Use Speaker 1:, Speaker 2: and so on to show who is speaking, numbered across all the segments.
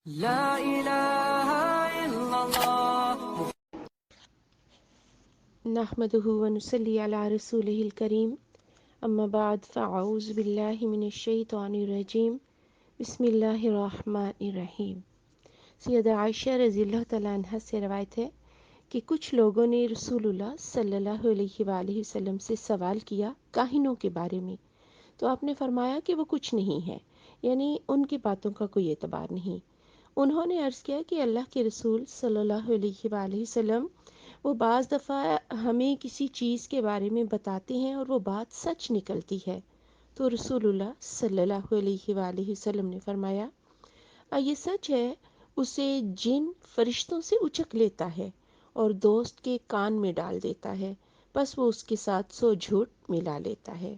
Speaker 1: لا إله إلا الله.
Speaker 2: نحمده ونصلي على رسوله الكريم اما بعد فاعوذ باللہ من الشیطان الرجیم بسم اللہ الرحمن الرحیم۔ سیدہ عائشہ رضی اللہ تعالیٰ عنہ سے روایت ہے کہ کچھ لوگوں نے رسول اللہ صلی اللہ علیہ وآلہ وسلم سے سوال کیا کاہنوں کے بارے میں، تو آپ نے فرمایا کہ وہ کچھ نہیں ہے، یعنی ان کی باتوں کا کوئی اعتبار نہیں۔ انہوں نے عرض کیا کہ اللہ کے رسول صلی اللہ علیہ وآلہ وسلم وہ بعض دفعہ ہمیں کسی چیز کے بارے میں بتاتے ہیں اور وہ بات سچ نکلتی ہے، تو رسول اللہ صلی اللہ علیہ وآلہ وسلم نے فرمایا یہ سچ ہے، اسے جن فرشتوں سے اچک لیتا ہے اور دوست کے کان میں ڈال دیتا ہے، بس وہ اس کے ساتھ 100 جھوٹ ملا لیتا ہے۔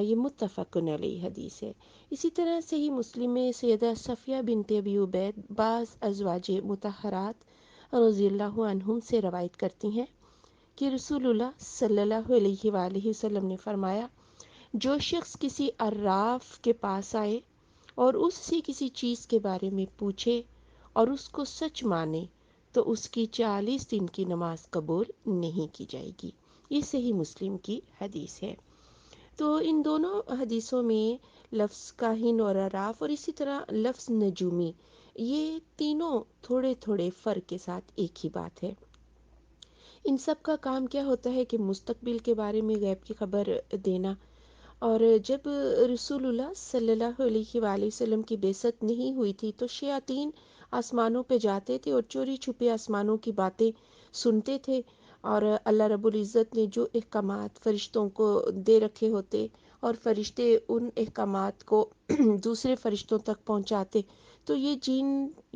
Speaker 2: یہ متفق علیہ حدیث ہے۔ اسی طرح صحیح مسلم میں سیدہ صفیہ بنت ابی عبید بعض ازواج مطہرات رضی اللہ عنہم سے روایت کرتی ہیں کہ رسول اللہ صلی اللہ علیہ وآلہ وسلم نے فرمایا جو شخص کسی عراف کے پاس آئے اور اس سے کسی چیز کے بارے میں پوچھے اور اس کو سچ مانے تو اس کی 40 دن کی نماز قبول نہیں کی جائے گی۔ یہ صحیح مسلم کی حدیث ہے۔ تو ان دونوں حدیثوں میں لفظ کاہن اور عراف اور اسی طرح لفظ نجومی، یہ تینوں تھوڑے تھوڑے فرق کے ساتھ ایک ہی بات ہے۔ ان سب کا کام کیا ہوتا ہے کہ مستقبل کے بارے میں غیب کی خبر دینا۔ اور جب رسول اللہ صلی اللہ علیہ وآلہ وسلم کی بعثت نہیں ہوئی تھی تو شیاطین آسمانوں پہ جاتے تھے اور چوری چھپے آسمانوں کی باتیں سنتے تھے، اور اللہ رب العزت نے جو احکامات فرشتوں کو دے رکھے ہوتے اور فرشتے ان احکامات کو دوسرے فرشتوں تک پہنچاتے، تو یہ جن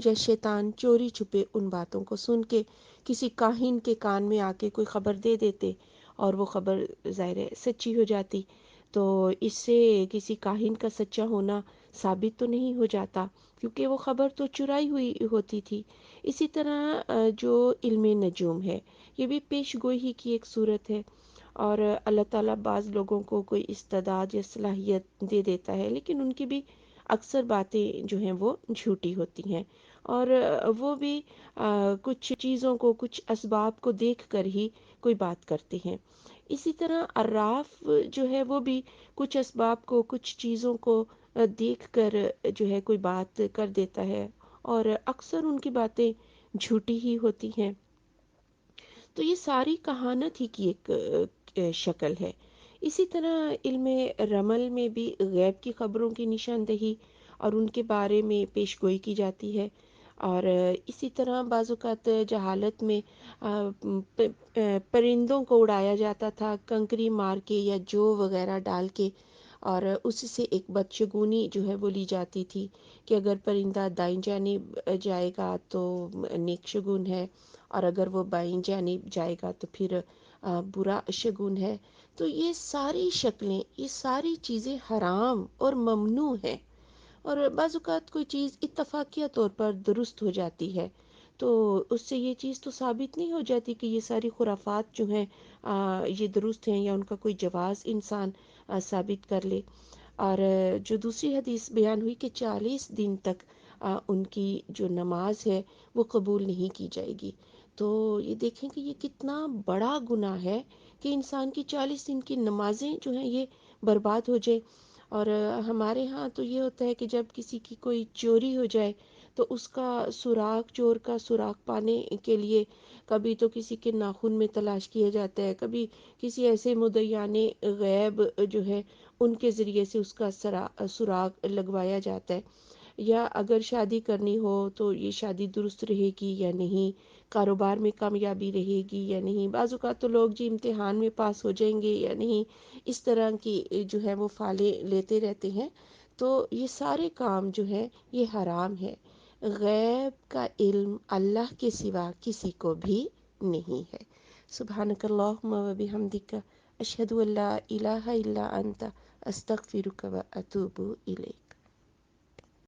Speaker 2: یا شیطان چوری چھپے ان باتوں کو سن کے کسی کاہن کے کان میں آ کے کوئی خبر دے دیتے، اور وہ خبر ظاہر ہے سچی ہو جاتی، تو اس سے کسی کاہن کا سچا ہونا ثابت تو نہیں ہو جاتا، کیونکہ وہ خبر تو چرائی ہوئی ہوتی تھی۔ اسی طرح جو علم نجوم ہے یہ بھی پیش گوئی کی ایک صورت ہے، اور اللہ تعالیٰ بعض لوگوں کو کوئی استعداد یا صلاحیت دے دیتا ہے، لیکن ان کی بھی اکثر باتیں جو ہیں وہ جھوٹی ہوتی ہیں، اور وہ بھی کچھ چیزوں کو کچھ اسباب کو دیکھ کر ہی کوئی بات کرتے ہیں۔ اسی طرح عراف جو ہے وہ بھی کچھ اسباب کو کچھ چیزوں کو دیکھ کر جو ہے کوئی بات کر دیتا ہے، اور اکثر ان کی باتیں جھوٹی ہی ہوتی ہیں۔ تو یہ ساری کہانت ہی کی ایک شکل ہے۔ اسی طرح علم رمل میں بھی غیب کی خبروں کی نشاندہی اور ان کے بارے میں پیش گوئی کی جاتی ہے، اور اسی طرح بعض اوقات جہالت میں پرندوں کو اڑایا جاتا تھا کنکری مار کے یا جو وغیرہ ڈال کے، اور اس سے ایک بدشگونی جو ہے وہ لی جاتی تھی کہ اگر پرندہ دائیں جانب جائے گا تو نیک شگون ہے، اور اگر وہ بائیں جانب جائے گا تو پھر برا شگون ہے۔ تو یہ ساری شکلیں، یہ ساری چیزیں حرام اور ممنوع ہیں، اور بعض اوقات کوئی چیز اتفاقیہ طور پر درست ہو جاتی ہے تو اس سے یہ چیز تو ثابت نہیں ہو جاتی کہ یہ ساری خرافات جو ہیں یہ درست ہیں یا ان کا کوئی جواز انسان ثابت کر لے۔ اور جو دوسری حدیث بیان ہوئی کہ 40 دن تک ان کی جو نماز ہے وہ قبول نہیں کی جائے گی، تو یہ دیکھیں کہ یہ کتنا بڑا گناہ ہے کہ انسان کی 40 دن کی نمازیں جو ہیں یہ برباد ہو جائے۔ اور ہمارے ہاں تو یہ ہوتا ہے کہ جب کسی کی کوئی چوری ہو جائے تو اس کا سراغ، چور کا سراغ پانے کے لیے کبھی تو کسی کے ناخن میں تلاش کیا جاتا ہے، کبھی کسی ایسے مدعیان غیب جو ہے ان کے ذریعے سے اس کا سراغ لگوایا جاتا ہے، یا اگر شادی کرنی ہو تو یہ شادی درست رہے گی یا نہیں، کاروبار میں کامیابی رہے گی یا نہیں، بعض اوقات تو لوگ جی امتحان میں پاس ہو جائیں گے یا نہیں، اس طرح کی جو ہے وہ فالیں لیتے رہتے ہیں۔ تو یہ سارے کام جو ہے یہ حرام ہے۔ غیب کا علم اللہ کے سوا کسی کو بھی نہیں ہے۔ سبحانک اللہم و بحمدک، اشہد ان لا الہ الا انت، استغفرک و اتوب الیک۔